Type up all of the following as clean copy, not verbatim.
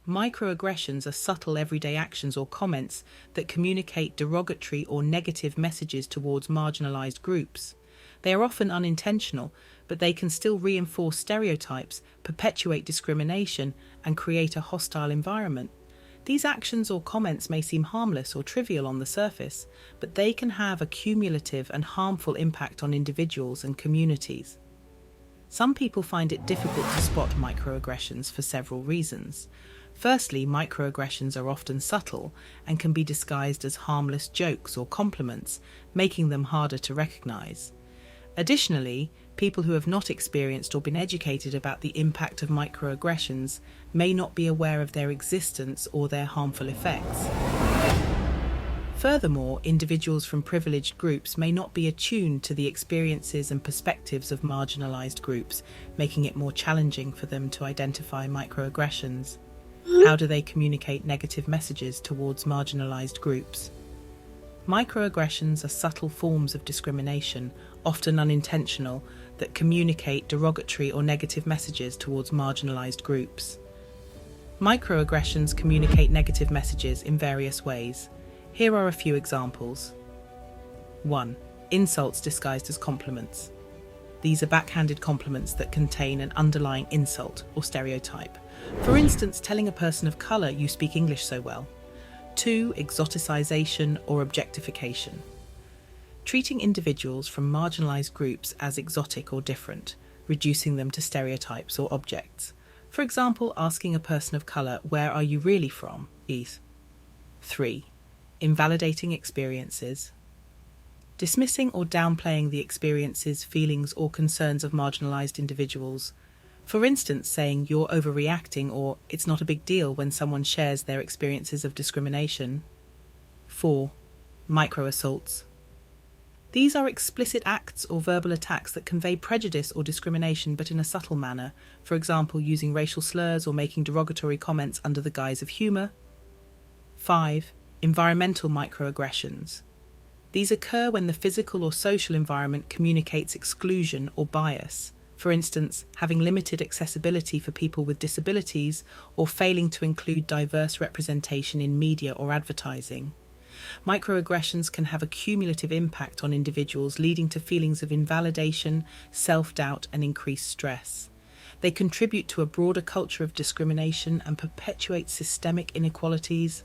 Microaggressions are subtle everyday actions or comments that communicate derogatory or negative messages towards marginalized groups. They are often unintentional, but they can still reinforce stereotypes, perpetuate discrimination, and create a hostile environment. These actions or comments may seem harmless or trivial on the surface, but they can have a cumulative and harmful impact on individuals and communities. Some people find it difficult to spot microaggressions for several reasons. Firstly, microaggressions are often subtle and can be disguised as harmless jokes or compliments, making them harder to recognize. Additionally, people who have not experienced or been educated about the impact of microaggressions may not be aware of their existence or their harmful effects. Furthermore, individuals from privileged groups may not be attuned to the experiences and perspectives of marginalized groups, making it more challenging for them to identify microaggressions. How do they communicate negative messages towards marginalized groups? Microaggressions are subtle forms of discrimination, often unintentional, that communicate derogatory or negative messages towards marginalized groups. Microaggressions communicate negative messages in various ways. Here are a few examples. 1. Insults disguised as compliments. These are backhanded compliments that contain an underlying insult or stereotype. For instance, telling a person of color, "You speak English so well." 2. Exoticization or objectification. Treating individuals from marginalized groups as exotic or different, reducing them to stereotypes or objects. For example, asking a person of color, "Where are you really from?" is. 3. Invalidating experiences. Dismissing or downplaying the experiences, feelings, or concerns of marginalized individuals. For instance, saying "you're overreacting" or "it's not a big deal" when someone shares their experiences of discrimination. 4. Microassaults. These are explicit acts or verbal attacks that convey prejudice or discrimination but in a subtle manner, for example, using racial slurs or making derogatory comments under the guise of humor. 5. Environmental microaggressions. These occur when the physical or social environment communicates exclusion or bias. For instance, having limited accessibility for people with disabilities or failing to include diverse representation in media or advertising. Microaggressions can have a cumulative impact on individuals, leading to feelings of invalidation, self-doubt, and increased stress. They contribute to a broader culture of discrimination and perpetuate systemic inequalities.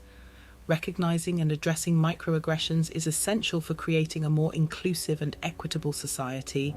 Recognizing and addressing microaggressions is essential for creating a more inclusive and equitable society.